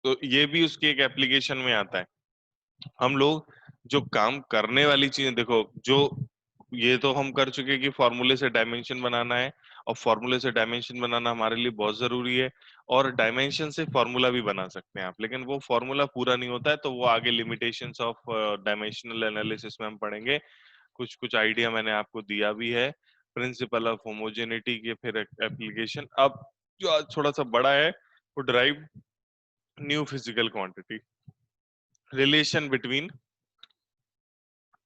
तो ये भी उसकी एक एप्लीकेशन में आता है। हम लोग जो काम करने वाली चीजें देखो, जो ये तो हम कर चुके कि फॉर्मूले से डायमेंशन बनाना है, और फॉर्मूले से डायमेंशन बनाना हमारे लिए बहुत जरूरी है। और डायमेंशन से फॉर्मूला भी बना सकते हैं आप, लेकिन वो फॉर्मूला पूरा नहीं होता है, तो वो आगे लिमिटेशंस ऑफ डायमेंशनल एनालिसिस में हम पढ़ेंगे। कुछ कुछ आइडिया मैंने आपको दिया भी है, प्रिंसिपल ऑफ होमोजेनिटी के फिर एप्लीकेशन। अब जो आज थोड़ा सा बड़ा है, वो drive new physical quantity, relation between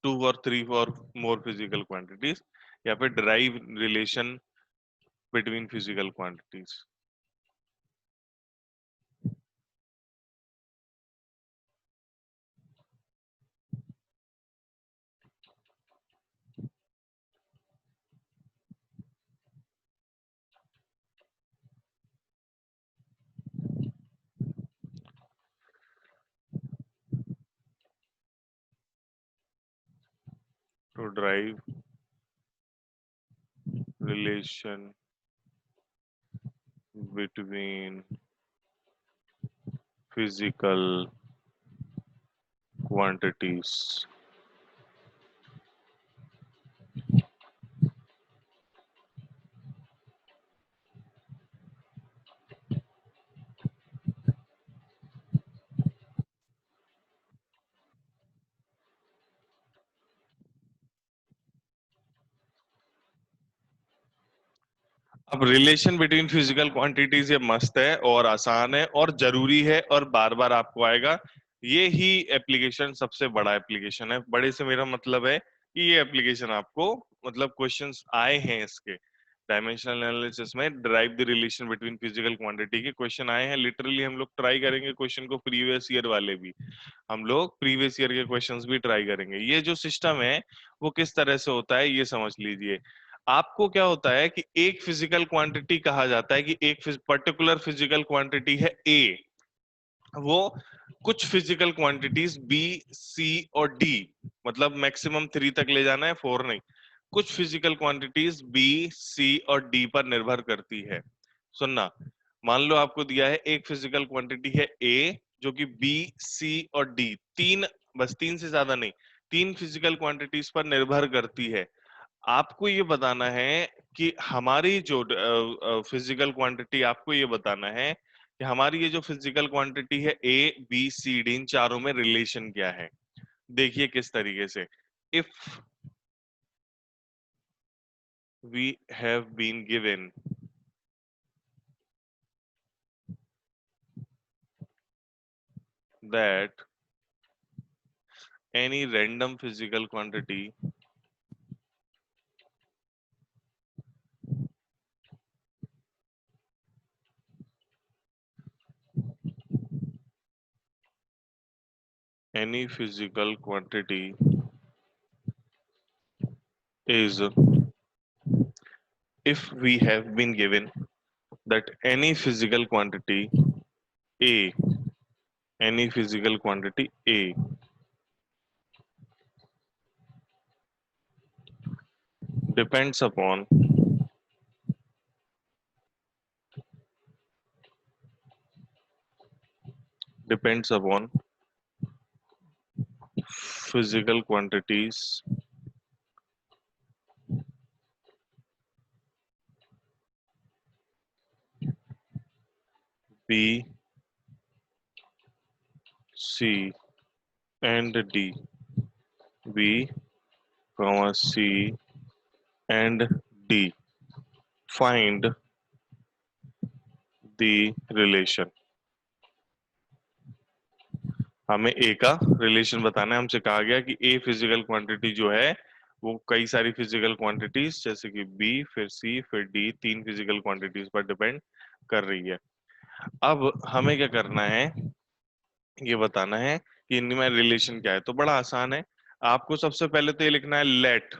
two और थ्री और मोर फिजिकल क्वांटिटीज, या फिर drive relation between physical quantities. To drive relation between physical quantities. अब रिलेशन बिटवीन फिजिकल क्वांटिटीज ये मस्त है और आसान है और जरूरी है और बार बार आपको आएगा। ये ही एप्लीकेशन सबसे बड़ा एप्लीकेशन है। बड़े से मेरा मतलब है कि ये एप्लीकेशन आपको, मतलब क्वेश्चंस आए हैं इसके डायमेंशनल एनालिसिस में, drive the relation between physical quantity के क्वेश्चन आए हैं। लिटरली हम लोग ट्राई करेंगे क्वेश्चन को, प्रीवियस ईयर वाले भी हम लोग प्रीवियस ईयर के क्वेश्चंस भी ट्राई करेंगे। ये जो सिस्टम है वो किस तरह से होता है ये समझ लीजिए। आपको क्या होता है कि एक फिजिकल क्वांटिटी कहा जाता है कि एक पर्टिकुलर फिजिकल क्वांटिटी है ए, वो कुछ फिजिकल क्वांटिटीज बी, सी और डी, मतलब मैक्सिमम 3 तक ले जाना है, 4 नहीं, कुछ फिजिकल क्वांटिटीज बी, सी और डी पर निर्भर करती है। सुनना, मान लो आपको दिया है एक फिजिकल क्वांटिटी है ए, जो कि बी, सी और डी, तीन, बस तीन से ज्यादा नहीं, तीन फिजिकल क्वांटिटीज पर निर्भर करती है। आपको ये बताना है कि हमारी जो फिजिकल क्वांटिटी, आपको ये बताना है कि हमारी ये जो फिजिकल क्वांटिटी है ए, बी, सी, डी, इन चारों में रिलेशन क्या है। देखिए किस तरीके से, if we have been given that any random physical quantity any physical quantity is, if we have been given that any physical quantity a, any physical quantity a depends upon depends upon physical quantities b, c and d, b, c and d, find the relation। हमें ए का relation बताना है। हमसे कहा गया कि ए physical quantity जो है वो कई सारी फिजिकल क्वांटिटीज जैसे कि बी, फिर सी, फिर डी, तीन फिजिकल क्वांटिटीज पर डिपेंड कर रही है। अब हमें क्या करना है, ये बताना है कि इनमें रिलेशन क्या है। तो बड़ा आसान है, आपको सबसे पहले तो ये लिखना है लेट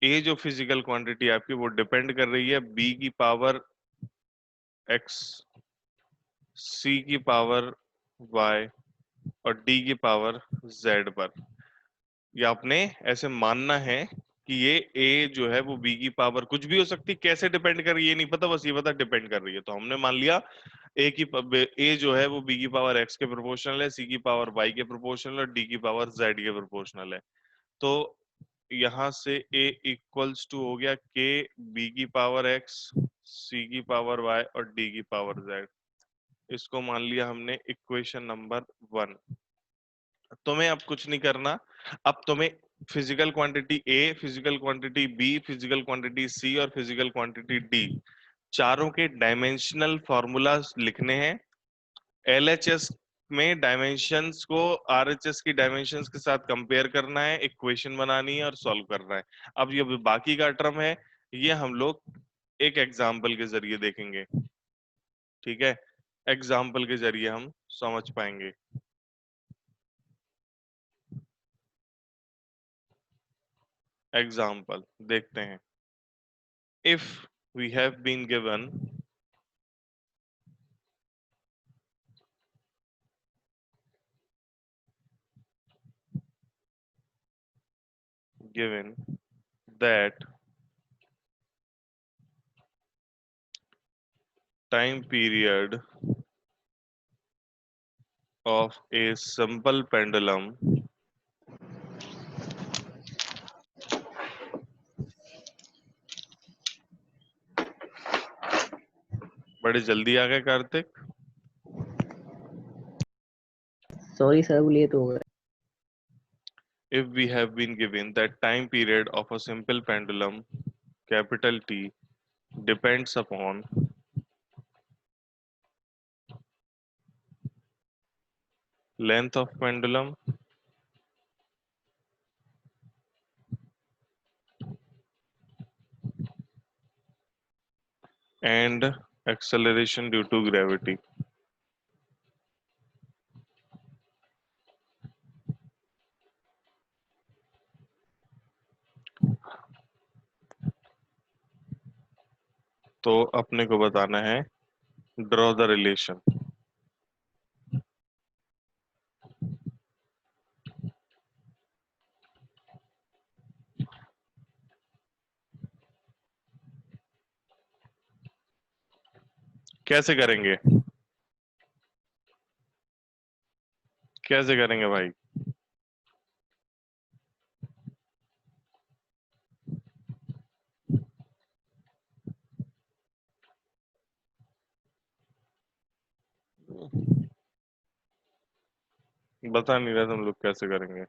ए जो फिजिकल क्वांटिटी आपकी वो डिपेंड कर रही है बी की पावर एक्स, सी की पावर वाई और डी की पावर जेड पर। ये आपने ऐसे मानना है कि ये ए जो है वो बी की पावर कुछ भी हो सकती है, कैसे डिपेंड कर रही है ये नहीं पता, बस ये पता डिपेंड कर रही है। तो हमने मान लिया ए जो है वो बी की पावर एक्स के प्रोपोर्शनल है, सी की पावर वाई के प्रोपोर्शनल और डी की पावर जेड के प्रोपोर्शनल है। तो यहां से ए इक्वल्स टू हो गया के बी की पावर एक्स, सी की पावर वाई और डी की पावर जेड। इसको मान लिया हमने इक्वेशन नंबर 1। तुम्हें अब कुछ नहीं करना। अब तुम्हें physical quantity A, physical quantity B, physical quantity C और फिजिकल क्वांटिटी डी, चारों के डायमेंशनल फॉर्मूलाज लिखने हैं। एलएचएस में डायमेंशंस को आरएचएस की डायमेंशंस के साथ कंपेयर करना है, इक्वेशन बनानी है और सॉल्व करना है। अब ये बाकी का टर्म है, ये हम लोग एक एग्जाम्पल के जरिए देखेंगे। ठीक है, एग्जाम्पल के जरिए हम समझ पाएंगे। एग्जाम्पल देखते हैं। If we have been given that time period of a simple pendulum बड़े जल्दी आ गए कार्तिक। सॉरी सर, बोलिए तो हो गया। If we have been given that time period of a simple pendulum capital T depends upon length of pendulum and acceleration due to gravity, तो अपने को बताना है ड्रॉ द रिलेशन। कैसे करेंगे, कैसे करेंगे भाई? बता नहीं रहा तुम लोग कैसे करेंगे।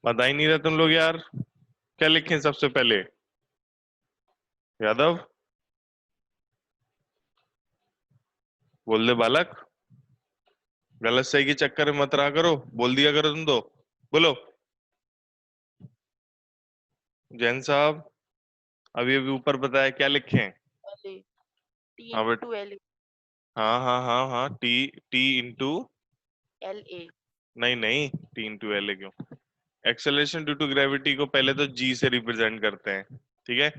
बता ही नहीं रहे तुम लोग यार। क्या लिखें सबसे पहले? यादव बोल दे बालक, गलत सही के चक्कर में मत रहा करो, बोल दिया करो तुम तो। बोलो जैन साहब, अभी अभी ऊपर बताया क्या लिखें? LA, T हाँ बेटा, into LA, हाँ हाँ हाँ हाँ, टी टी इंटू, LA, नहीं नहीं, टी इंटू एल क्यों? एक्सेलरेशन ड्यू टू ग्रेविटी को पहले तो जी से रिप्रेजेंट करते हैं। ठीक है,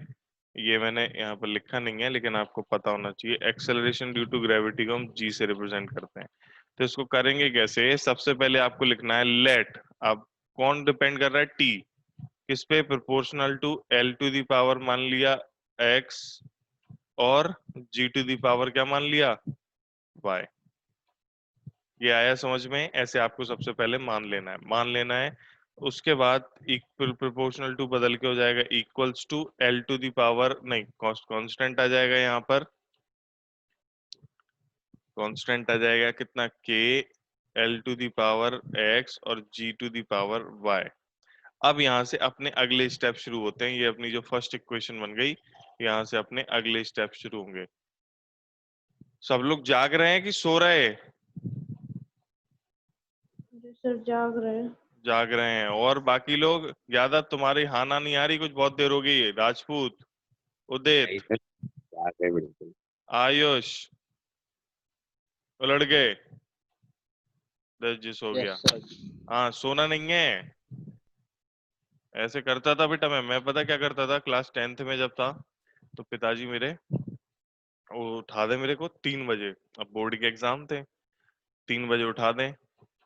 ये मैंने यहाँ पर लिखा नहीं है लेकिन आपको पता होना चाहिए। एक्सेलरेशन ड्यू टू ग्रेविटी को हम जी से रिप्रेजेंट करते हैं। तो इसको करेंगे कैसे? सबसे पहले आपको लिखना है लेट। अब कौन डिपेंड कर रहा है? टी किस पे? Proportional to L to the power मान लिया एक्स, और जी टू दी पावर क्या मान लिया? वाई। ये आया समझ में? ऐसे आपको सबसे पहले मान लेना है, मान लेना है। उसके बाद इक्वल प्रोपोर्शनल टू बदल के हो जाएगा equals to L to the power, नहीं कांस्टेंट आ जाएगा यहाँ पर। कांस्टेंट आ जाएगा कितना? K L to the power X और G to the power Y. अब यहाँ से अपने अगले स्टेप शुरू होते हैं। ये अपनी जो फर्स्ट इक्वेशन बन गई, यहाँ से अपने अगले स्टेप शुरू होंगे। सब लोग जाग रहे हैं कि सो रहे हैं? सर जाग रहे हैं। जाग रहे हैं। और बाकी लोग? ज्यादा तुम्हारी हाना नहीं आ रही, कुछ बहुत देर हो गई है। राजपूत, नहीं उदित, सर, आ गए बिल्कुल। आयुष, वो लड़के 10 जिस हो गया। Yes sir. हाँ, सोना नहीं है। ऐसे करता था बेटा मैं पता क्या करता था क्लास 10th में जब था, तो पिताजी मेरे वो उठा दे मेरे को 3 बजे। अब बोर्ड के एग्जाम थे, 3 बजे उठा दें।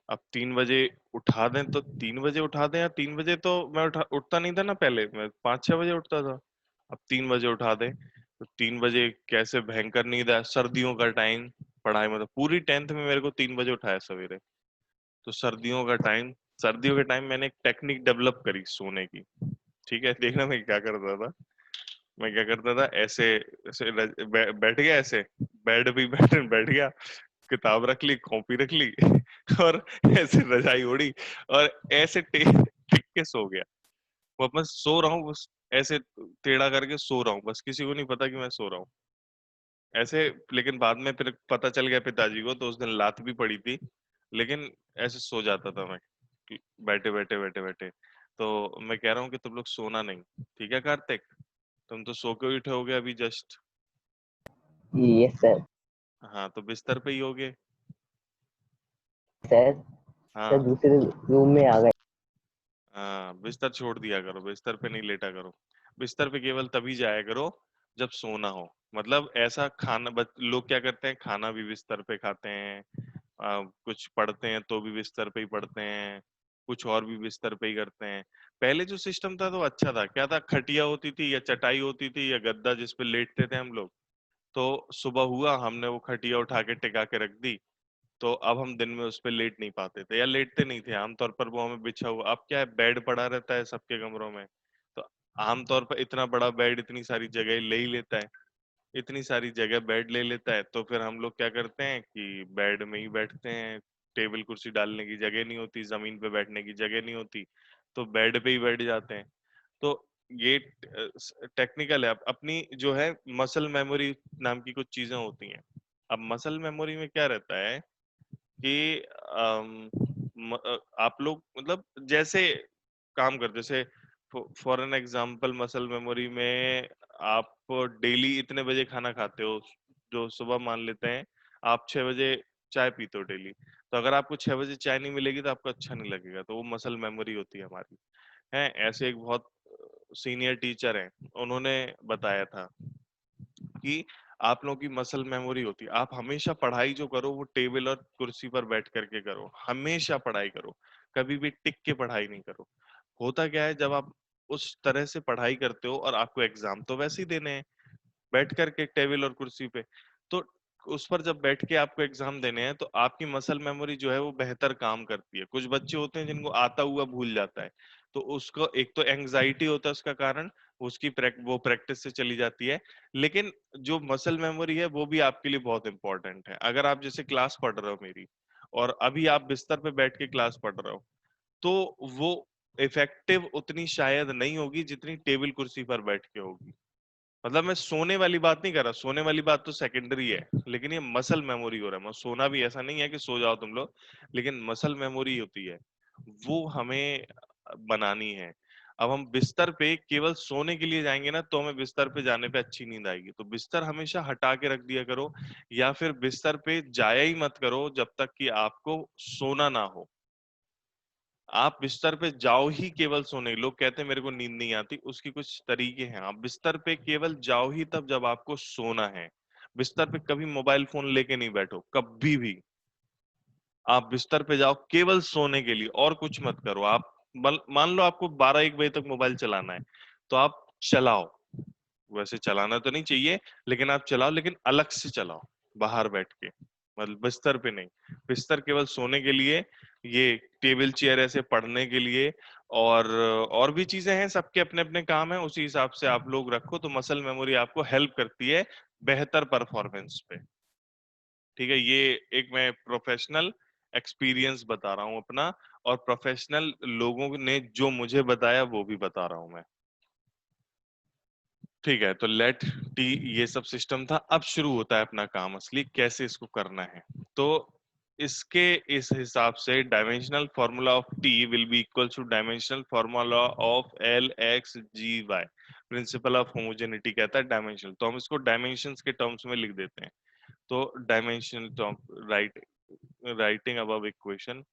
अब 3 बजे उठा दें तो 3 बजे उठा दें, या 3 बजे तो मैं उठता नहीं था ना, पहले मैं 5-6 बजे उठता था। अब 3 बजे उठा दें तो 3 बजे कैसे भयंकर नींद है, सर्दियों का टाइम, पढ़ाई मतलब पूरी 10th में मेरे को 3 बजे उठाया सवेरे। तो सर्दियों के टाइम मैंने एक टेक्निक डेवलप करी सोने की। ठीक है, देखना मैं क्या करता था। मैं क्या करता था, ऐसे ऐसे बैठ गया, ऐसे बेड पे बैठ गया, किताब रख ली, कॉपी रख ली और ऐसे रजाई ओढ़ी और ऐसे टिक के सो गया। वो बस सो रहा हूँ, बस ऐसे टेढ़ा करके सो रहा हूँ, बस किसी को नहीं पता कि मैं सो रहा हूँ ऐसे। लेकिन बाद में फिर पता चल गया पिताजी को, तो उस दिन लात भी पड़ी थी। लेकिन ऐसे सो जाता था मैं, बैठे बैठे। तो मैं कह रहा हूँ कि तुम लोग सोना नहीं, ठीक है कार्तिक? तुम तो सो के उठे होगे अभी जस्ट। Yes sir. हाँ, तो बिस्तर पे ही होगे। सर सर हाँ दूसरे रूम में आ गए। हाँ, बिस्तर छोड़ दिया करो, बिस्तर पे नहीं लेटा करो। बिस्तर पे केवल तभी जाया करो जब सोना हो। मतलब ऐसा खाना, लोग क्या करते हैं, खाना भी बिस्तर पे खाते हैं, कुछ पढ़ते हैं तो भी बिस्तर पे ही पढ़ते हैं, कुछ और भी बिस्तर पे ही करते हैं। पहले जो सिस्टम था तो अच्छा था, क्या था, खटिया होती थी या चटाई होती थी या गद्दा जिस पे लेटते थे हम लोग। तो सुबह हुआ, हमने वो खटिया उठा के टिका के रख दी, तो अब हम दिन में उस पे लेट नहीं पाते थे या लेटते नहीं थे, आमतौर पर वो हमें बिछा हुआ, अब क्या है, बेड पड़ा रहता है सबके कमरों में। तो आमतौर पर इतना बड़ा बेड इतनी सारी जगह ले ही लेता है, इतनी सारी जगह बेड ले लेता है, तो फिर हम लोग क्या करते हैं कि बेड में ही बैठते हैं। टेबल कुर्सी डालने की जगह नहीं होती, जमीन पे बैठने की जगह नहीं होती, तो बेड पे ही बैठ जाते हैं। तो ये टेक्निकल है। अपनी जो है मसल मेमोरी नाम की कुछ चीजें होती हैं। अब मसल मेमोरी में क्या रहता है कि आप लोग मतलब जैसे काम करते, जैसे for an example muscle memory में आप डेली इतने बजे खाना खाते हो, जो सुबह मान लेते हैं आप 6 बजे चाय पीते हो डेली, तो अगर आपको 6 बजे चाय नहीं मिलेगी तो आपको अच्छा नहीं लगेगा, तो वो मसल मेमोरी होती है हमारी। है ऐसे एक बहुत सीनियर टीचर हैं, उन्होंने बताया था कि आप लोगों की मसल मेमोरी होती है, आप हमेशा पढ़ाई जो करो वो टेबल और कुर्सी पर बैठ करके करो, हमेशा पढ़ाई करो, कभी भी टिक के पढ़ाई नहीं करो। होता क्या है, जब आप उस तरह से पढ़ाई करते हो और आपको एग्जाम तो वैसे ही देने हैं बैठ करके टेबल और कुर्सी पे, तो उस पर जब बैठ के आपको एग्जाम देने हैं तो आपकी मसल मेमोरी जो है वो बेहतर काम करती है। कुछ बच्चे होते हैं जिनको आता हुआ भूल जाता है, तो उसको एक तो एंजाइटी होता है उसका कारण, उसकी वो प्रैक्टिस से चली जाती है। लेकिन जो मसल मेमोरी है वो भी आपके लिए बहुत इंपॉर्टेंट है। अगर आप जैसे क्लास पढ़ रहे हो मेरी, और अभी आप बिस्तर पे बैठ के क्लास पढ़ रहे हो, तो वो इफेक्टिव उतनी शायद नहीं होगी जितनी टेबल कुर्सी पर बैठ के होगी। मतलब मैं सोने वाली बात नहीं कर रहा, सोने वाली बात तो सेकेंडरी है, लेकिन ये मसल मेमोरी हो रहा है। सोना भी ऐसा नहीं है कि सो जाओ तुम लोग, लेकिन मसल मेमोरी होती है, वो हमें बनानी है। अब हम बिस्तर पे केवल सोने के लिए जाएंगे ना, तो हमें बिस्तर पे जाने पे अच्छी नींद आएगी, तो बिस्तर हमेशा हटा के रख दिया करो, या फिर बिस्तर पे जाया ही मत करो जब तक कि आपको सोना ना हो। आप बिस्तर पे जाओ ही केवल सोने, लोग कहते हैं मेरे को नींद नहीं आती, उसकी कुछ तरीके हैं। आप बिस्तर पे केवल जाओ ही तब जब आपको सोना है। बिस्तर पे कभी मोबाइल फोन लेके नहीं बैठो, कभी भी। आप बिस्तर पे जाओ केवल सोने के लिए, और कुछ मत करो। आप मान लो आपको 12-1 बजे तक मोबाइल चलाना है, तो आप चलाओ। वैसे चलाना तो नहीं चाहिए, लेकिन आप चलाओ, लेकिन अलग से चलाओ, बाहर बैठ के, मतलब बिस्तर पे नहीं। बिस्तर केवल सोने के लिए, ये टेबल चेयर ऐसे पढ़ने के लिए, और भी चीजें हैं, सबके अपने अपने काम है, उसी हिसाब से आप लोग रखो, तो मसल मेमोरी आपको हेल्प करती है बेहतर परफॉर्मेंस पे। ठीक है, ये एक मैं प्रोफेशनल एक्सपीरियंस बता रहा हूँ अपना, और प्रोफेशनल लोगों ने जो मुझे बताया वो भी बता रहा हूँ मैं। ठीक है, तो लेट टी ये सब सिस्टम था। अब शुरू होता है अपना काम असली, कैसे इसको करना है। तो इसके इस हिसाब से dimensional formula of T will be equal to dimensional formula of L X G Y. Principle of homogeneity कहता है डायमेंशनल, तो हम इसको डायमेंशंस के टर्म्स में लिख देते हैं। तो dimensional term writing above equation,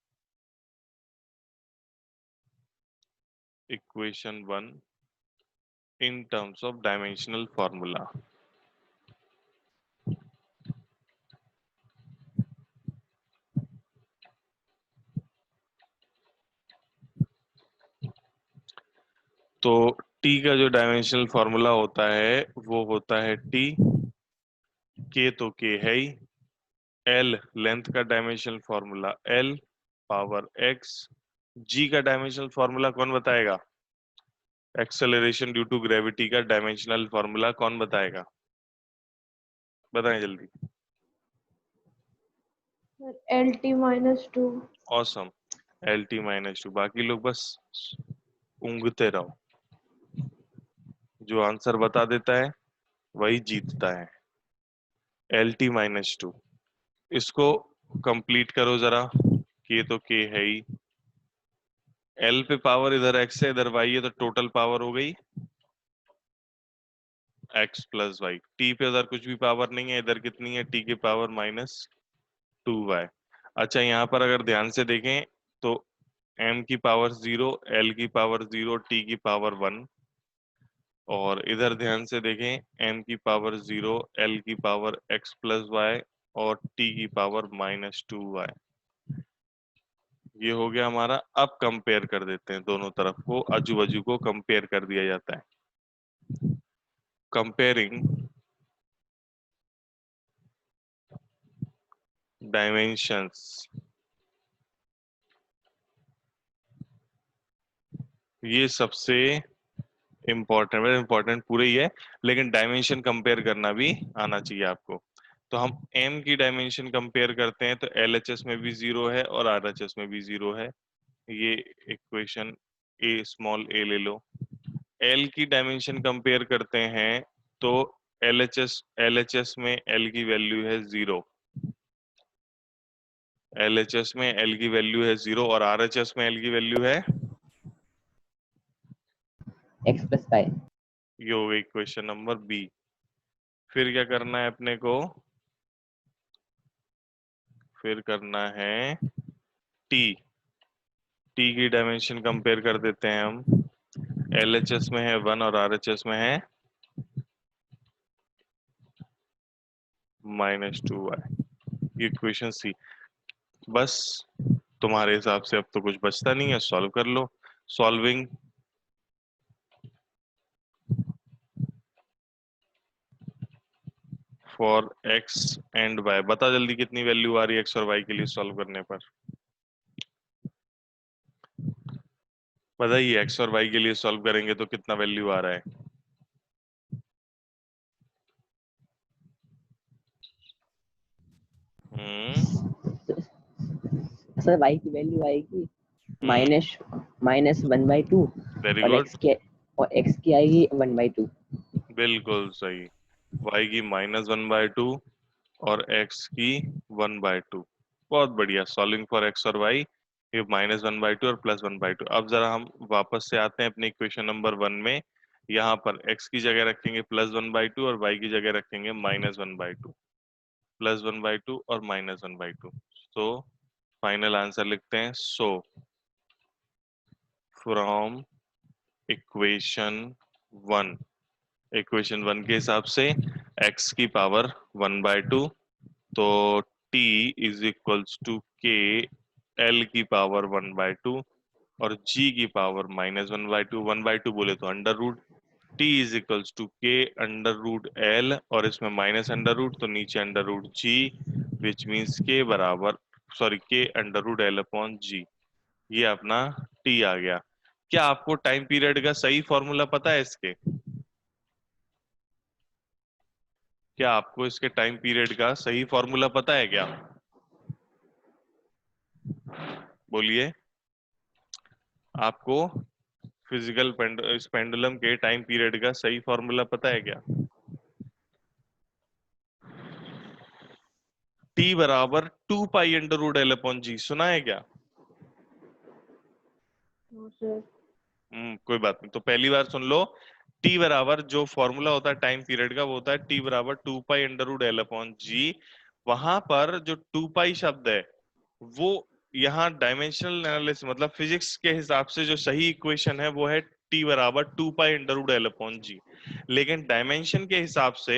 equation 1 in terms of dimensional formula. तो t का जो डायमेंशनल फॉर्मूला होता है वो होता है t, k तो k है ही, l लेंथ का dimensional formula l power x, g का डायमेंशनल फॉर्मूला कौन बताएगा? एक्सेलरेशन ड्यू टू ग्रेविटी का डायमेंशनल फॉर्मूला कौन बताएगा? बताएं जल्दी। LT-2। Awesome, LT-2। बाकी लोग बस ऊँघते रहो, जो आंसर बता देता है वही जीतता है। LT-2, इसको कंप्लीट करो जरा, k तो k है ही, l पे पावर इधर x है इधर y है, तो टोटल पावर हो गई x प्लस वाई। t पे उधर कुछ भी पावर नहीं है, इधर कितनी है? t की पावर -2y। अच्छा, यहाँ पर अगर ध्यान से देखें तो m की पावर 0, l की पावर 0, t की पावर 1, और इधर ध्यान से देखें m की पावर 0, l की पावर x प्लस वाई और t की पावर -2y। ये हो गया हमारा। अब कंपेयर कर देते हैं, दोनों तरफ को आजू बाजू को कंपेयर कर दिया जाता है। कंपेयरिंग डायमेंशंस, ये सबसे इम्पोर्टेंट पूरे ही है, लेकिन डायमेंशन कंपेयर करना भी आना चाहिए आपको। तो हम m की डायमेंशन कंपेयर करते हैं, तो LHS में भी 0 है और RHS में भी 0 है। ये इक्वेशन स्मॉल a ले लो। L की डायमेंशन कंपेयर करते हैं तो LHS में L की वैल्यू है 0, LHS में L की वैल्यू है 0 और RHS में L की वैल्यू है x प्लस वाई। ये हो गई इक्वेशन नंबर B। फिर क्या करना है अपने को? फिर करना है T की डायमेंशन कंपेयर कर देते हैं हम। LHS में है 1 और RHS में है -2y। ये इक्वेशन C। बस तुम्हारे हिसाब से अब तो कुछ बचता नहीं है, सॉल्व कर लो। Solving for x and y, बता जल्दी कितनी वैल्यू आ रही है x और y के लिए सॉल्व करने पर? बताइए, x और y के लिए सॉल्व करेंगे तो कितना वैल्यू आ रहा है? सर y की वैल्यू आएगी -1/2 वेरी और गुड, x की आएगी 1/2। बिल्कुल सही। y की -1/2 और x की 1/2। बहुत बढ़िया। सॉल्विंग फॉर x और y, ये -1/2 और +1/2। अब जरा हम वापस से आते हैं अपने इक्वेशन नंबर 1 में। यहाँ पर x की जगह रखेंगे +1/2 और y की जगह रखेंगे -1/2। +1/2 और -1/2। तो फाइनल आंसर लिखते हैं। सो फ्रॉम इक्वेशन 1, इक्वेशन 1 के हिसाब से x की पावर 1/2, तो t is equals to k l की पावर 1/2 और g की पावर -1/2। 1/2 बोले तो under root, t is equals to k under root l और इसमें माइनस अंडर रूट तो नीचे under root g, which means k बराबर k under root l upon g। ये अपना t आ गया। क्या आपको टाइम पीरियड का सही फॉर्मूला पता है इसके? क्या आपको इसके टाइम पीरियड का सही फॉर्मूला पता है क्या? बोलिए, आपको फिजिकल पेंडुलम के टाइम पीरियड का सही फॉर्मूला पता है क्या? t बराबर 2 pi under root l upon g, सुना है क्या? No sir. कोई बात नहीं, तो पहली बार सुन लो। टी बराबर जो फॉर्मूला होता है टाइम पीरियड का वो होता है टी बराबर 2 पाई √L/g। वहां पर जो 2 पाई शब्द है वो यहाँ डायमेंशनल एनालिसिस मतलब फिजिक्स के हिसाब से जो सही इक्वेशन है वो है टी बराबर 2 पाई √L/g। लेकिन डायमेंशन के हिसाब से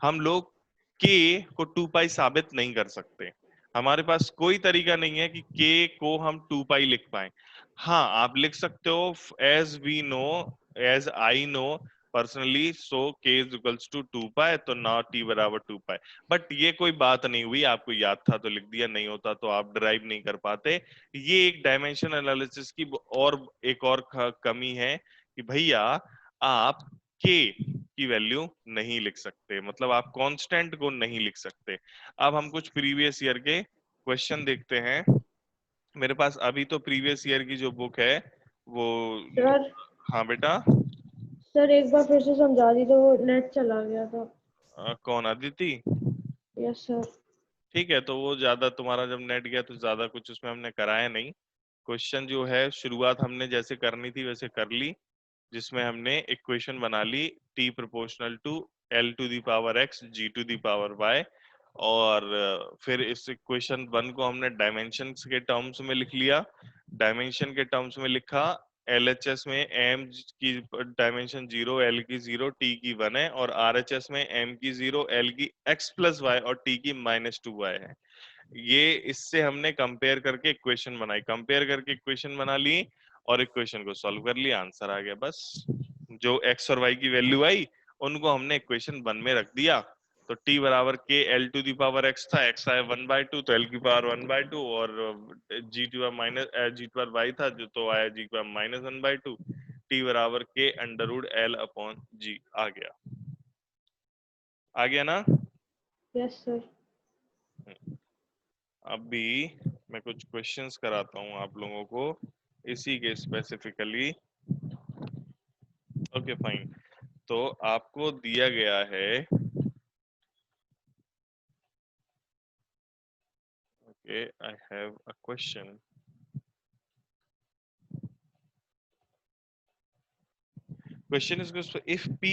हम लोग के को 2 पाई साबित नहीं कर सकते। हमारे पास कोई तरीका नहीं है कि के को हम 2 पाई लिख पाए। हाँ, आप लिख सकते हो as we know, as I know personally, so K is equals to 2 पाई, तो नाउ टी बराबर 2 पाई। बट ये कोई बात नहीं हुई, आपको याद था तो लिख दिया, नहीं होता तो आप ड्राइव नहीं कर पाते। ये एक डायमेंशन एनालिसिस की और एक और कमी है कि भैया आप के की वैल्यू नहीं लिख सकते, मतलब आप कांस्टेंट को नहीं लिख सकते। अब हम कुछ प्रीवियस ईयर के क्वेश्चन देखते हैं। मेरे पास अभी तो प्रीवियस ईयर की जो बुक है वो, सर हाँ बेटा। सर एक बार फिर से समझा दी, तो नेट चला गया था। कौन, अदिति? Yes sir. ठीक है, तो वो ज्यादा तुम्हारा जब नेट गया तो ज्यादा कुछ उसमें हमने कराया नहीं। क्वेश्चन जो है शुरुआत हमने जैसे करनी थी वैसे कर ली, जिसमें हमने इक्वेशन बना ली t proportional to L⁻x g⁻y। और फिर इस इक्वेशन 1 को हमने डायमेंशंस के टर्म्स में लिख लिया। डायमेंशन के टर्म्स में लिखा, LHS में m की डायमेंशन 0, L की 0, T की 1 है, और RHS में m की 0, L की x+y और T की -2y है। ये इससे हमने कंपेयर करके इक्वेशन बनाई, कंपेयर करके इक्वेशन बना ली और इक्वेशन को सॉल्व कर लिया, आंसर आ गया बस। जो x और y की वैल्यू आई उनको हमने इक्वेशन 1 में रख दिया। तो t बराबर के L⁻x था, x आया 1/2 तो L की पावर 1/2, और g⁻y था जो तो आया g⁻−1/2। t बराबर के √L/g आ गया ना? Yes sir. अभी मैं कुछ क्वेश्चंस कराता हूं आप लोगों को इसी के स्पेसिफिकली। Okay fine. तो आपको दिया गया है, okay, I have a question. Question is if P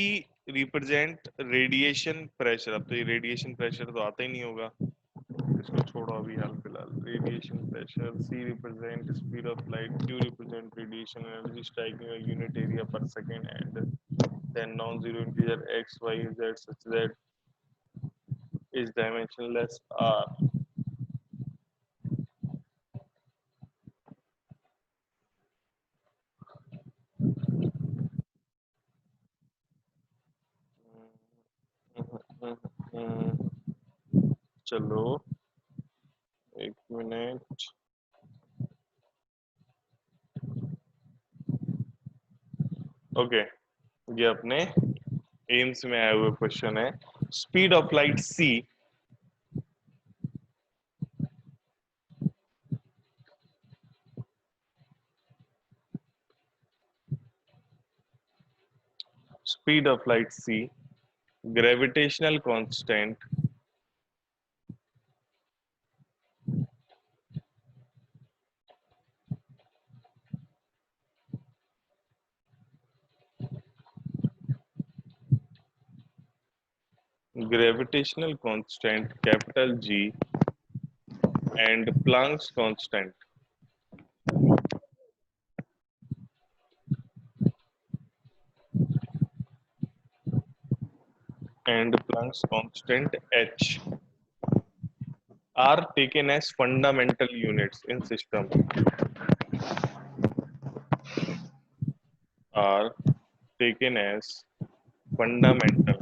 represent radiation pressure. अब तो ये रेडिएशन प्रेशर तो आता ही नहीं होगा, इसको छोड़ो अभी हाल फिलहाल। Radiation pressure, C represent speed of light, Q represent radiation energy striking a unit area per second, and then non-zero integer x, y, z such that is dimensionless R. चलो एक मिनट। ओके, ये अपने AIIMS में आया हुआ question है। Speed of light c speed of light c, gravitational constant capital G and Planck's constant H are taken as fundamental units in system, are taken as fundamental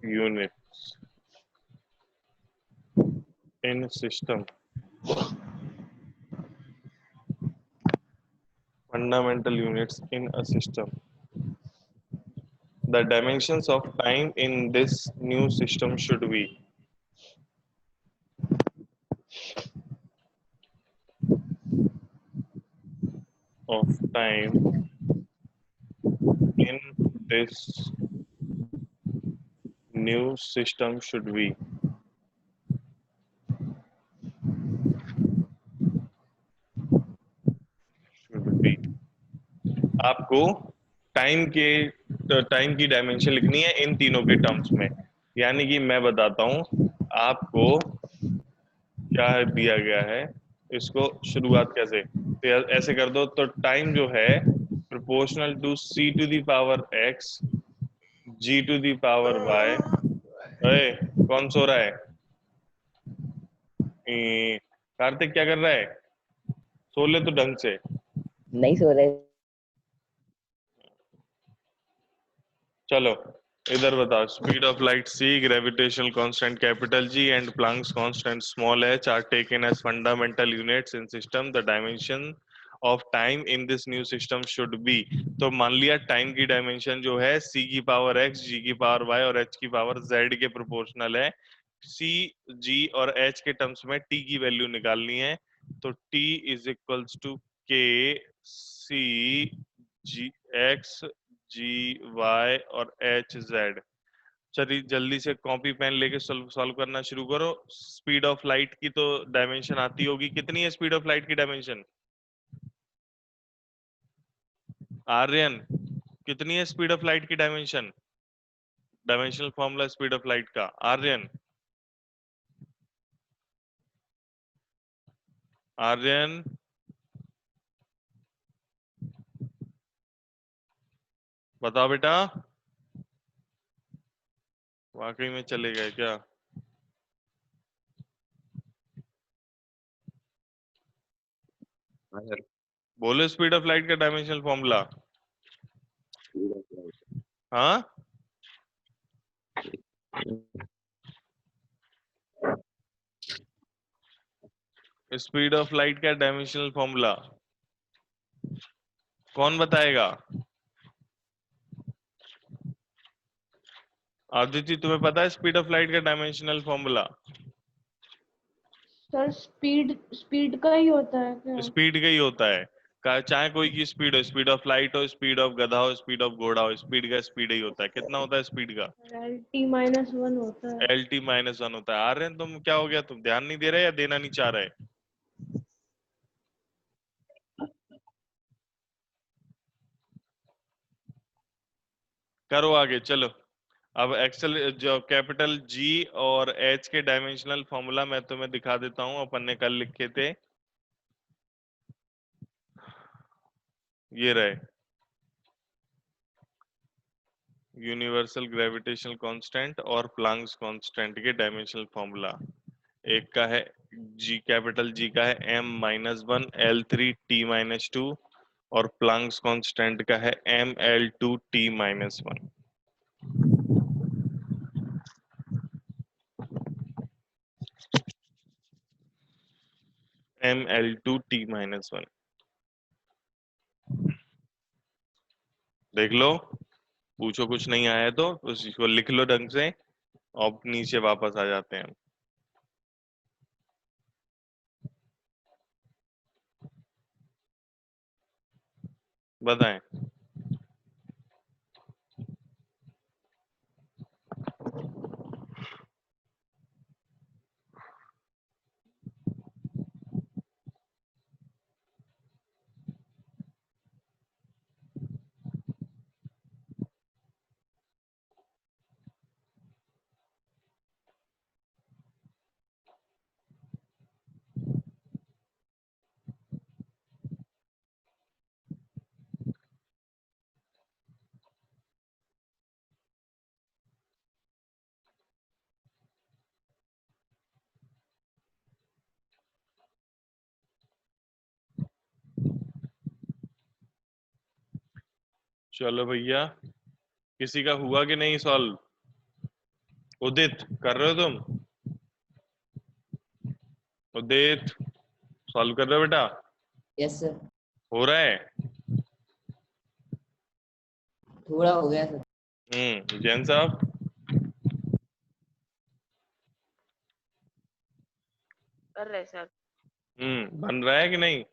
units in system. Fundamental units in a system. The dimensions of time in this new system should be of time in this new system should be आपको time की dimension लिखनी है इन तीनों के terms में। यानी कि मैं बताता हूं आपको क्या दिया गया है, इसको शुरुआत कैसे, तो ऐसे कर दो, तो टाइम जो है proportional to c to the power x g to the power y। अरे कौन सो रहा है? कार्तिक क्या कर रहा है? सो ले तो ढंग से। नहीं सो रहे। चलो इधर बताओ, speed of light c, gravitational constant capital G and Planck's constant small h are taken as fundamental units in system. The dimension of time in this new system should be. तो मान लिया टाइम की dimension जो है c की power x, g की power y और h की पावर z के प्रोपोर्शनल है। c, g और h के टर्म्स में t की वैल्यू निकालनी है, तो t is equals to k c g x G Y और एच जेड। चलिए जल्दी से कॉपी पेन लेके सॉल्व करना शुरू करो। स्पीड ऑफ लाइट की तो डायमेंशन आती होगी, कितनी है स्पीड ऑफ लाइट की डायमेंशन? आर्यन कितनी है स्पीड ऑफ लाइट की dimension? Dimensional formula speed of light का, आर्यन। आर्यन बताओ बेटा। वाकई में चले गए क्या? बोलो स्पीड ऑफ लाइट का डायमेंशनल फॉर्मूला। हाँ स्पीड ऑफ लाइट का डायमेंशनल फॉर्मूला कौन बताएगा? आदित्य तुम्हें पता है स्पीड ऑफ लाइट का dimensional formula? Sir speed speed का ही होता है क्या? स्पीड का ही होता है। चाहे कोई की स्पीड हो, स्पीड ऑफ लाइट हो, स्पीड ऑफ गधा हो, स्पीड ऑफ घोड़ा हो, स्पीड का स्पीड ही होता है। कितना होता है स्पीड का? LT-1 होता है। LT-1 होता है। आर्यन तुम क्या हो गया, तुम ध्यान नहीं दे रहे या देना नहीं चाह रहे? करो आगे चलो। अब एक्सेल जो कैपिटल G और H के डायमेंशनल फॉर्मूला मैं तुम्हें दिखा देता हूं, अपन ने कल लिखे थे, ये रहे। यूनिवर्सल ग्रेविटेशनल कांस्टेंट और प्लैंक्स कांस्टेंट के डायमेंशनल फॉर्मूला। एक का है G, कैपिटल G का है m-1 L3T-2 और प्लैंक्स कांस्टेंट का है mL2T-1। mL2T-1 देख लो, पूछो कुछ नहीं आया तो उसको लिख लो ढंग से, और नीचे वापस आ जाते हैं। बताएं। चलो भैया, किसी का हुआ कि नहीं सॉल्व? उदित कर रहे हो तुम? उदित सॉल्व कर रहे हो बेटा? Yes sir. हो रहा है? थोड़ा हो गया सर। जैन साहब कर रहे सर। बन रहा है कि नहीं?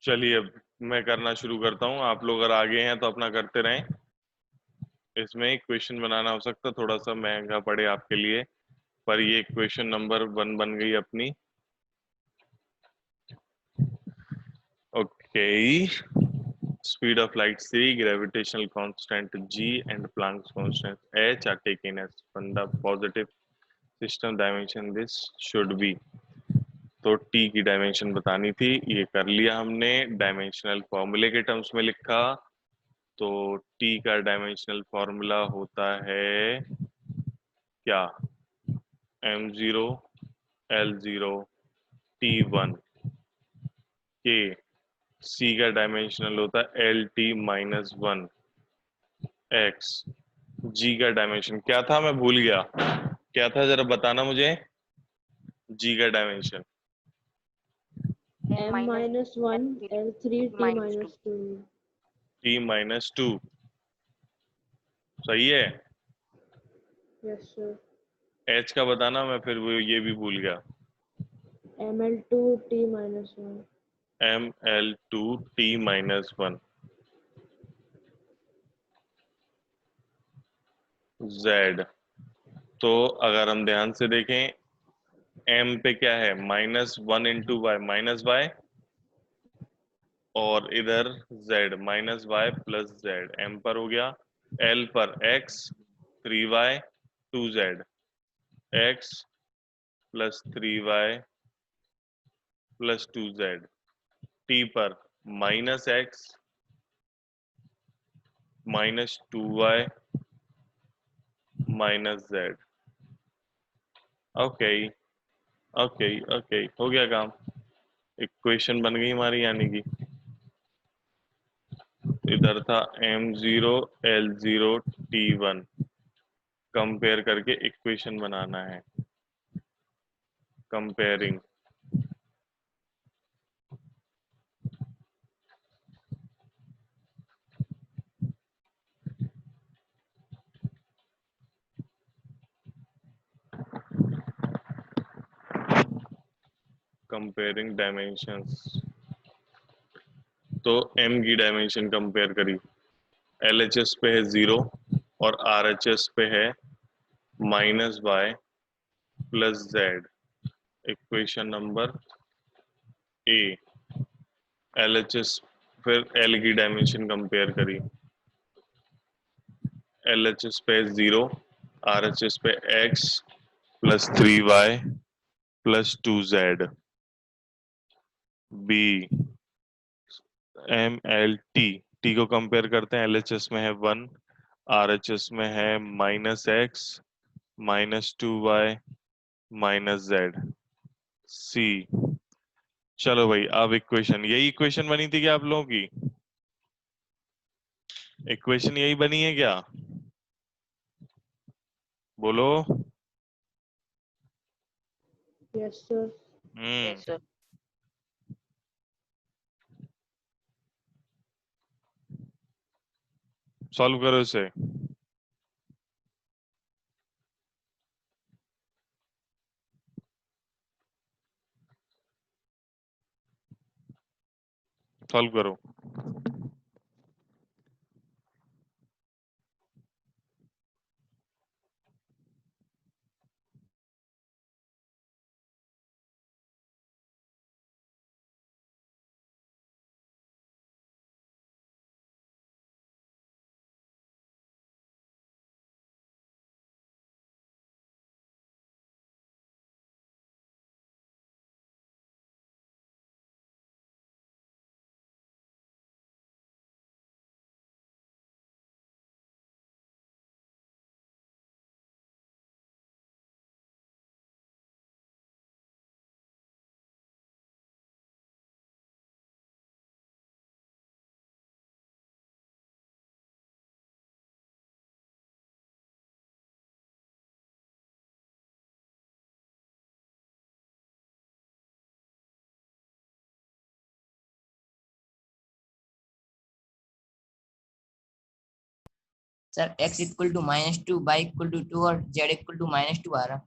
चलिए अब मैं करना शुरू करता हूँ, आप लोग अगर आगे हैं तो अपना करते रहें। इसमें एक क्वेश्चन बनाना हो सकता है थोड़ा सा महंगा पड़े आपके लिए, पर ये क्वेश्चन नंबर 1 बन गई अपनी। Okay, speed of light c, gravitational constant g and Planck's constant h are taken as from the positive system dimension this should be। तो t की डायमेंशन बतानी थी, ये कर लिया हमने, डायमेंशनल फॉर्मूले के टर्म्स में लिखा। तो t का डायमेंशनल फॉर्मूला होता है क्या, m0 l0 t1 के। c का डायमेंशनल होता है lt-1 x। g का डायमेंशन क्या था, मैं भूल गया, क्या था जरा बताना मुझे। g का dimension m minus 1 L3 t minus 2। t-2 सही है। Yes sir. h का बताना, मैं फिर वो ये भी भूल गया। ml2 t minus 1। ml2 t-1 z। तो अगर हम ध्यान से देखें, m पे क्या है, -1 इंटू वाई -y, और इधर z -y plus z, m पर हो गया, l पर x 3y 2z, x plus 3y plus 2z, t पर -x -2y -z। Okay okay okay, हो गया काम, इक्वेशन बन गई हमारी, यानी कि इधर था m0 l0 t1, कंपेयर करके इक्वेशन बनाना है, कंपेयरिंग। Comparing dimensions. तो m की डायमेंशन कंपेयर करी, LHS पे है 0 और RHS पे है -y plus z। Equation number A. LHS, फिर L की डायमेंशन कंपेयर करी, LHS पे 0, RHS पे x plus 3y plus 2z। B MLT, T को कंपेयर करते हैं, LHS में है 1, RHS में है -x -2y -z। सी। चलो भाई, अब इक्वेशन, यही इक्वेशन बनी थी क्या आप लोगों की, इक्वेशन यही बनी है क्या, बोलो। Yes sir. Yes sir. Solve करो इसे। सॉल्व करो। Sir x equal to -2, y equal to 2 और z इक्वल टू -2 आ रहा।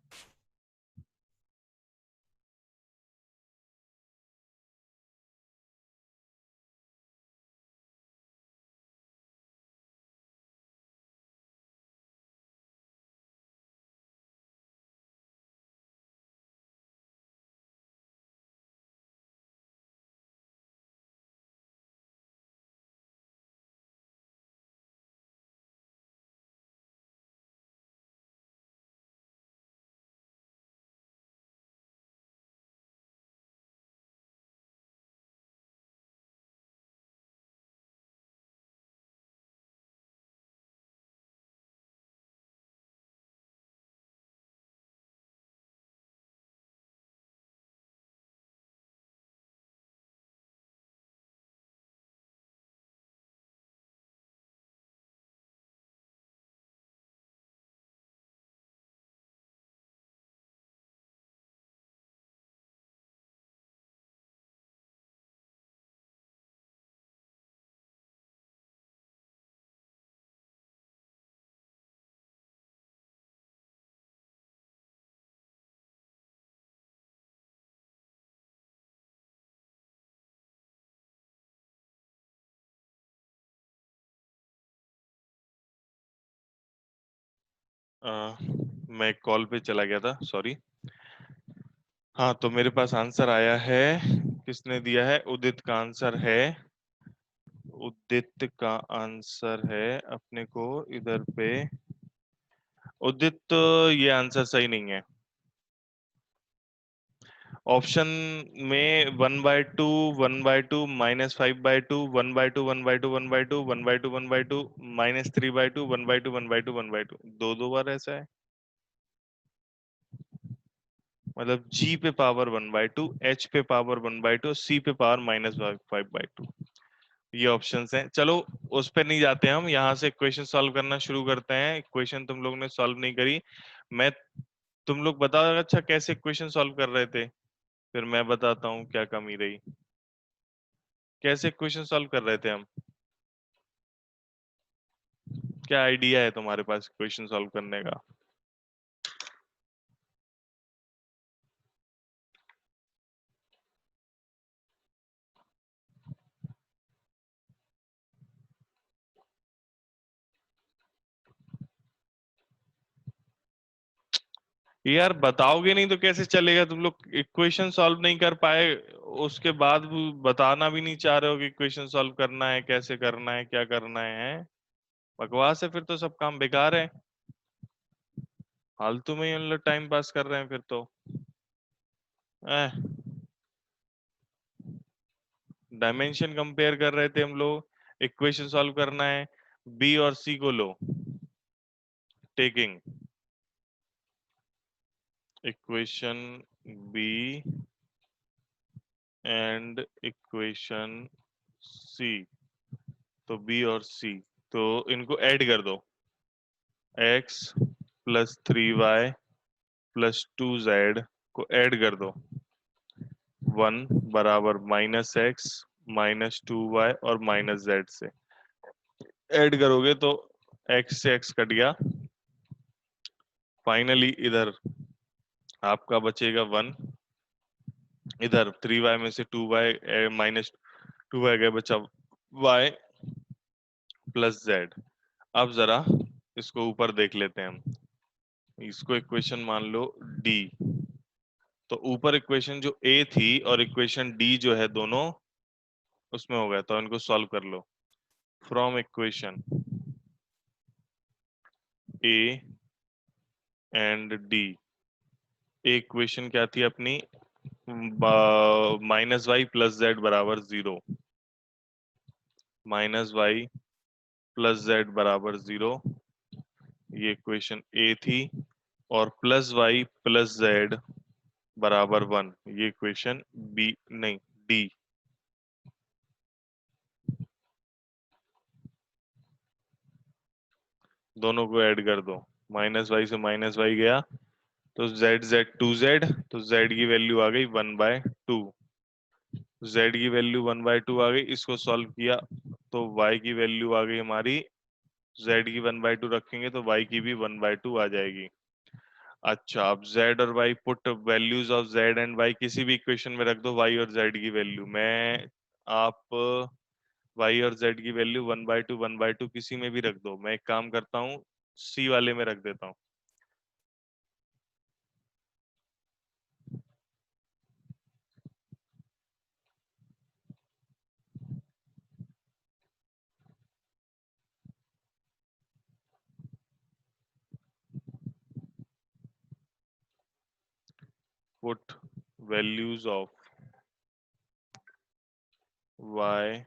मैं कॉल पे चला गया था, सॉरी। हाँ, तो मेरे पास आंसर आया है। किसने दिया है? उदित का आंसर है। उदित का आंसर है अपने को इधर पे। उदित, ये आंसर सही नहीं है। ऑप्शन में 1/2, 1/2, -5/2, 1/2, 1/2, 1/2, 1/2, 1/2, -3/2, 1/2, 1/2, 1/2, दो बार ऐसा है। मतलब G पे पावर 1/2, H पे पावर 1/2, C पे पावर -5/2। ये ऑप्शंस हैं। चलो, उस पे नहीं जाते हम, यहाँ से क्वेश्चन सॉल्व करना शुरू करते हैं। क्वेश्चन तुम लोग ने सॉल्व नहीं करी। मैं तुम लोग बताओ अच्छा कैसे क्वेश्चन सॉल्व कर रहे थे, फिर मैं बताता हूँ क्या कमी रही। कैसे क्वेश्चन सॉल्व कर रहे थे हम? क्या आइडिया है तुम्हारे पास क्वेश्चन सॉल्व करने का? यार बताओगे नहीं तो कैसे चलेगा? तुम लोग इक्वेशन सॉल्व नहीं कर पाए, उसके बाद भी बताना भी नहीं चाह रहे हो कि इक्वेशन सॉल्व करना है, कैसे करना है, क्या करना है। बकवास है, फिर तो सब काम बेकार है। फालतू में ही हम लोग टाइम पास कर रहे हैं फिर तो। डायमेंशन कंपेयर कर रहे थे हम लोग, इक्वेशन सॉल्व करना है। बी और सी को लो, taking equation B and equation C, तो बी और सी, तो इनको ऐड कर दो। x +3y +2z को ऐड कर दो। 1 बराबर -x -2y और -z से ऐड करोगे तो x से x कट गया। फाइनली इधर आपका बचेगा 1, इधर 3y में से 2y -2y गया, बचा y +z। अब जरा इसको ऊपर देख लेते हैं हम। इसको इक्वेशन मान लो d। तो ऊपर इक्वेशन जो a थी और इक्वेशन d जो है, दोनों उसमें हो गया, तो इनको सॉल्व कर लो। From equation a and d, equation क्या थी अपनी? -y +z बराबर 0, -y +z बराबर 0, ये इक्वेशन a थी। और +y +z बराबर 1, ये इक्वेशन b, नहीं d। दोनों को ऐड कर दो। -y से -y गया तो z 2z, तो z की वैल्यू आ गई 1/2। z की वैल्यू 1/2 आ गई। इसको सॉल्व किया तो y की वैल्यू आ गई हमारी, z की 1/2 रखेंगे तो y की भी 1/2 आ जाएगी। अच्छा, अब z और y, put values of z and y किसी भी इक्वेशन में रख दो, y और z की वैल्यू में। आप y और z की वैल्यू 1/2 1/2 किसी में भी रख दो। मैं एक काम करता हूँ, c वाले में रख देता हूँ। Put values of y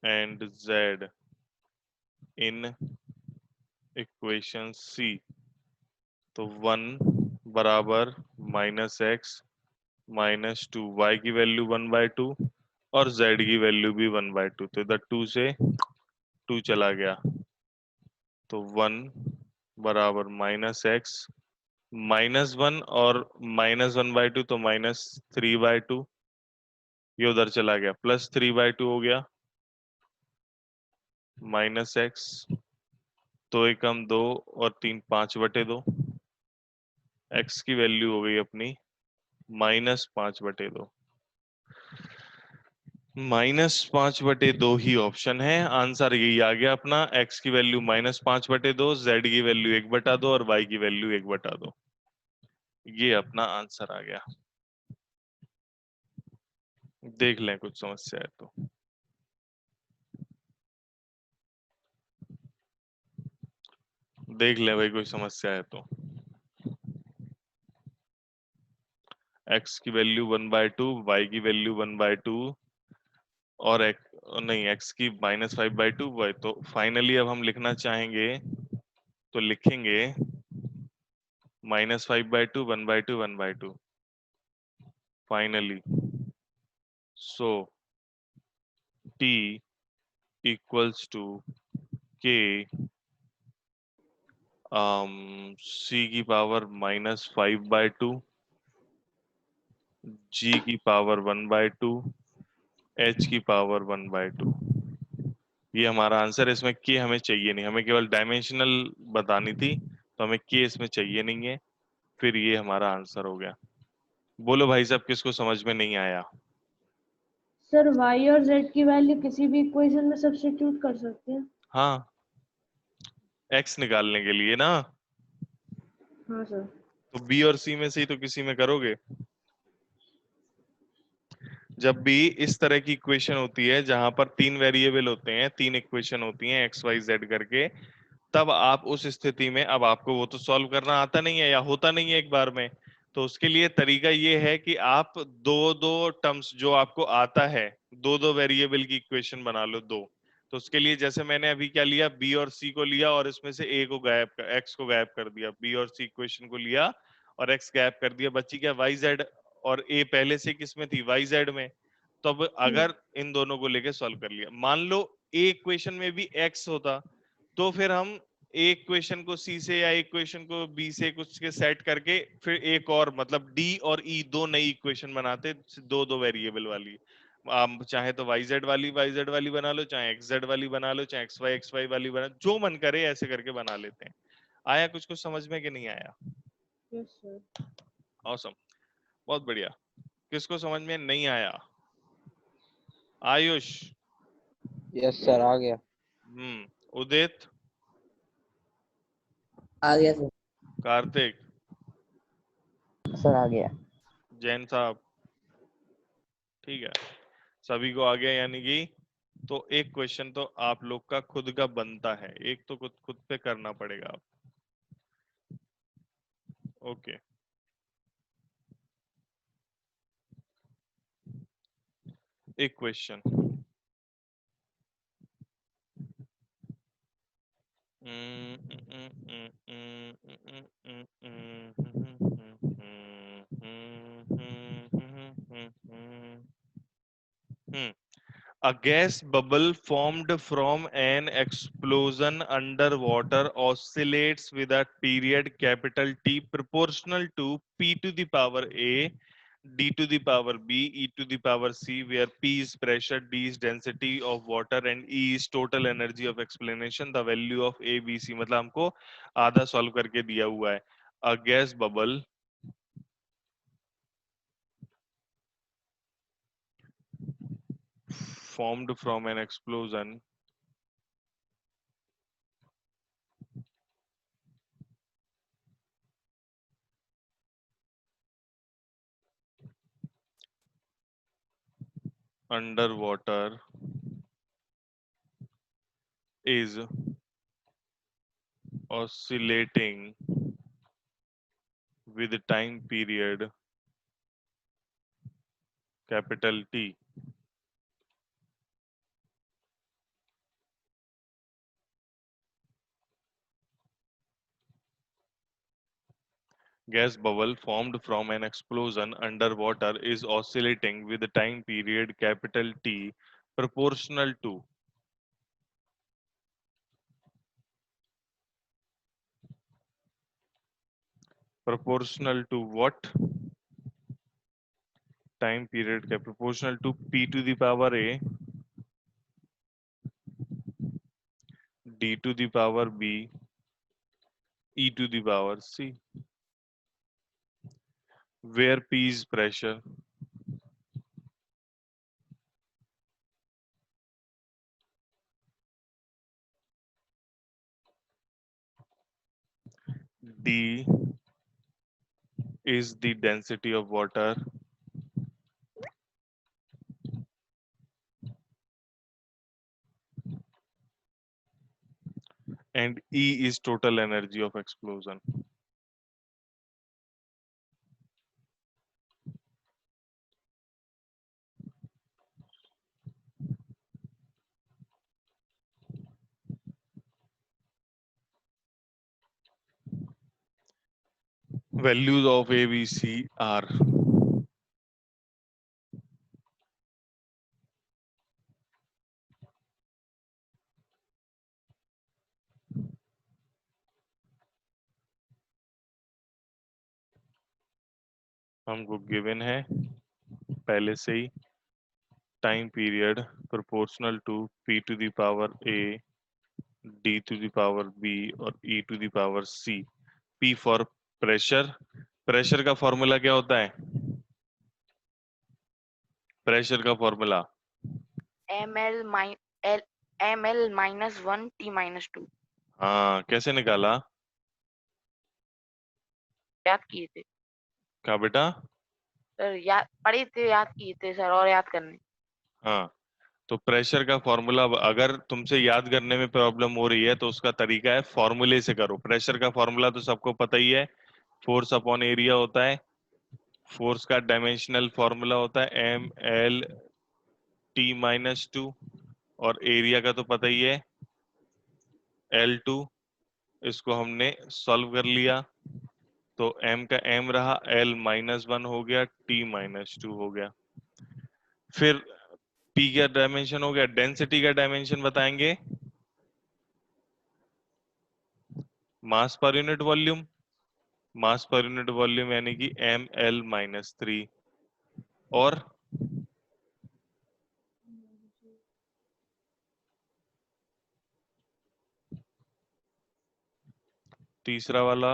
and z in equation c, तो 1 बराबर -x -2, y की वैल्यू 1/2 और z की वैल्यू भी 1/2, तो इधर 2 से 2 चला गया, तो 1 बराबर -x -1 और -1/2, तो -3/2, ये उधर चला गया, +3/2 हो गया, -x, तो एकम 2 और 3 5/2, x की वैल्यू हो गई अपनी -5/2। -5/2 ही ऑप्शन है। आंसर यही आ गया अपना, x की वैल्यू -5/2, z की वैल्यू 1/2 और y की वैल्यू 1/2। ये अपना आंसर आ गया। देख लें कुछ समस्या है तो। देख लें भाई कोई समस्या है तो। x की वैल्यू 1/2, y की वैल्यू 1/2 और नहीं, x की -5/2 y। तो फाइनली अब हम लिखना चाहेंगे तो लिखेंगे -5/2, 1/2, 1/2 finally. So t equals to k c की पावर -5/2, g की पावर 1/2, h की पावर 1/2। ये हमारा आंसर है। इसमें के हमें चाहिए नहीं, हमें केवल डायमेंशनल बतानी थी, तो हमें के इसमें चाहिए नहीं है। फिर ये हमारा आंसर हो गया। बोलो भाई साहब, किसको समझ में नहीं आया? सर y और z की वैल्यू किसी भी इक्वेशन में सब्स्टिट्यूट कर सकते हैं। हाँ, x निकालने के लिए ना। हाँ सर। तो b और c में से ही तो किसी में करोगे। जब भी इस तरह की इक्वेशन होती है जहां पर 3 वेरिएबल होते हैं, 3 इक्वेशन होती हैं x y z करके, तब आप उस स्थिति में, अब आपको वो तो सॉल्व करना आता नहीं है या होता नहीं है एक बार में, तो उसके लिए तरीका ये है कि आप दो दो टर्म्स जो आपको आता है, दो दो वेरिएबल की इक्वेशन बना लो दो। तो उसके लिए जैसे मैंने अभी क्या लिया, बी और सी को लिया और इसमें से ए को गायब कर, एक्स को गायब कर दिया, बी और सी इक्वेशन को लिया और एक्स गायब कर दिया, बची क्या वाई जेड। और ए पहले से किस में थी, वाई जेड में। तो अब अगर इन दोनों को लेके सॉल्व कर लिया, मान लो ए इक्वेशन में भी एक्स होता, तो फिर हम एक क्वेश्चन को सी से या एक क्वेश्चन को बी से कुछ के सेट करके फिर एक और, मतलब डी और ई दो नई इक्वेशन बनाते, दो दो वेरिएबल वाली। आप चाहे तो वाई जेड वाली बना लो, चाहे एक्स जेड वाली बना लो, चाहे एक्स वाई वाली बना, जो मन करे ऐसे करके बना लेते हैं। आया कुछ कुछ समझ में कि नहीं आया? Yes sir. ऑसम, बहुत बढ़िया। किसको समझ में नहीं आया? आयुष? यस सर, आ गया। उदित? आ गया सर। कार्तिक? सर आ गया। जैन साहब? ठीक है, सभी को आ गया। यानी कि तो एक क्वेश्चन तो आप लोग का खुद का बनता है, एक तो खुद खुद पे करना पड़ेगा आप। ओके, एक question. A gas bubble formed from an explosion underwater oscillates with a period capital T proportional to P to the power A, D to the power B, E to the power C, where P is pressure, D is density of water and E is total energy of explanation. The value of A, B, C, मतलब हमको आधा solve करके दिया हुआ है। A gas bubble formed from an explosion underwater is oscillating with time period capital T. Gas bubble formed from an explosion underwater is oscillating with time period capital T proportional to what? Time period proportional to P to the power A, D to the power B, E to the power C, where P is pressure, D is the density of water and E is total energy of explosion. Values of A, B, C are हमको given है पहले से ही time period proportional to P to the power A, D to the power B और E to the power C. P for pressure. Pressure का formula क्या होता है? प्रेशर का formula ml minus 1 t minus 2. हाँ, कैसे निकाला? याद किए थे क्या बेटा? सर, याद पढ़े थे, याद किए थे सर, और याद करने. हाँ, तो प्रेशर का फॉर्मूला अगर तुमसे याद करने में प्रॉब्लम हो रही है तो उसका तरीका है फॉर्मूले से करो. प्रेशर का फॉर्मूला तो सबको पता ही है, फोर्स अपॉन एरिया होता है. फोर्स का डायमेंशनल फॉर्मूला होता है mL T-2 और एरिया का तो पता ही है L2. इसको हमने सॉल्व कर लिया तो m का m रहा, L-1 हो गया, T-2 हो गया. फिर P का डायमेंशन हो गया, डेंसिटी का डायमेंशन बताएंगे मास पर यूनिट वॉल्यूम. मास पर यूनिट वॉल्यूम यानी कि mL-3 और तीसरा वाला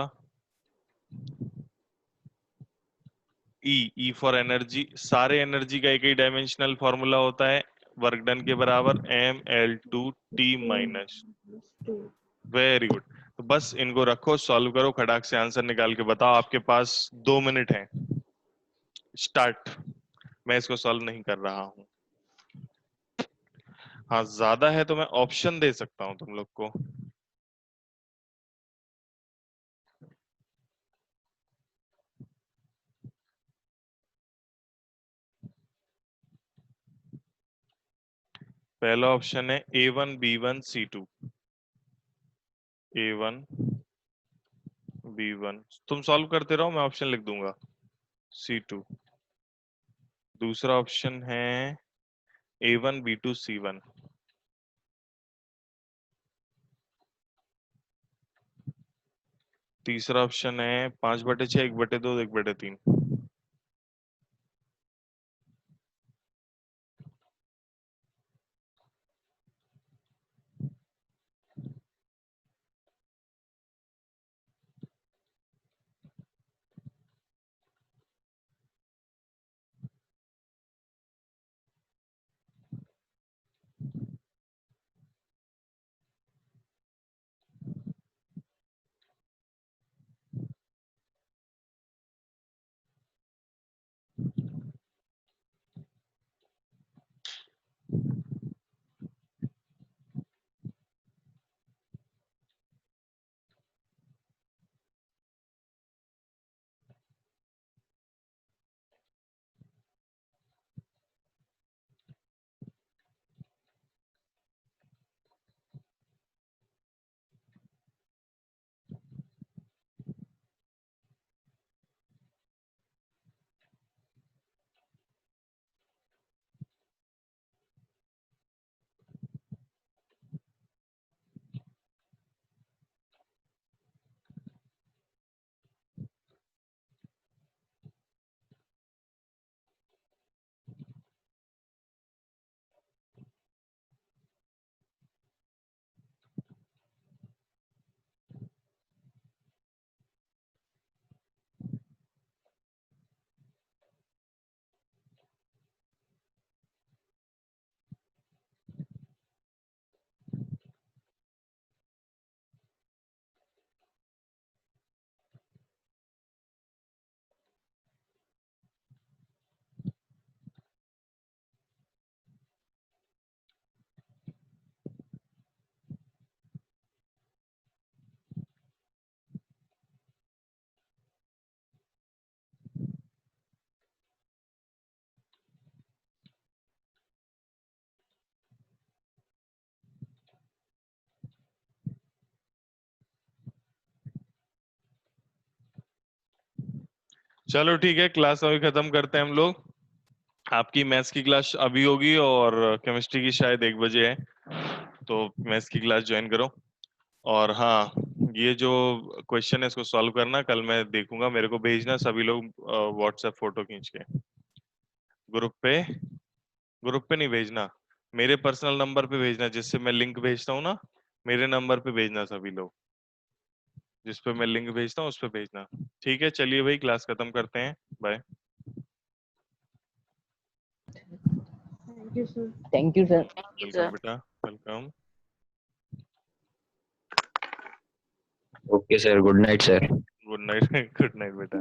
E फॉर एनर्जी. सारे एनर्जी का एक ही डायमेंशनल फॉर्मूला होता है वर्क डन के बराबर mL2T-. Very good. तो बस इनको रखो, सॉल्व करो, खटाक से आंसर निकाल के बताओ. आपके पास 2 मिनट हैं. स्टार्ट. मैं इसको सॉल्व नहीं कर रहा हूँ. हाँ, ज्यादा है तो मैं ऑप्शन दे सकता हूँ तुम लोग को. पहला ऑप्शन है A1 B1 C2. A1 B1 तुम सॉल्व करते रहो, मैं ऑप्शन लिख दूंगा. C2. दूसरा ऑप्शन है A1 B2 C1. तीसरा ऑप्शन है 5/6 1/2 1/3. चलो ठीक है, क्लास अभी खत्म करते हैं हम लोग। आपकी मैथ्स की क्लास अभी होगी और केमिस्ट्री की शायद 1 बजे है, तो मैथ्स की क्लास ज्वाइन करो। और हाँ, ये जो क्वेश्चन है इसको सॉल्व करना, कल मैं देखूंगा, मेरे को भेजना सभी लोग व्हाट्सएप फोटो खींच के ग्रुप पे। ग्रुप पे नहीं भेजना, मेरे पर्सनल नंबर पे भेजना, जिससे मैं लिंक भेजता हूँ ना, मेरे नंबर पे भेजना सभी लोग, जिस पे मैं लिंक भेजता हूँ उस पे भेजना। ठीक है, चलिए भाई क्लास खत्म करते हैं, bye. Thank you sir. Thank you sir. Thank you welcome sir. बेटा, welcome. Okay sir, good night sir. Good night good night बेटा।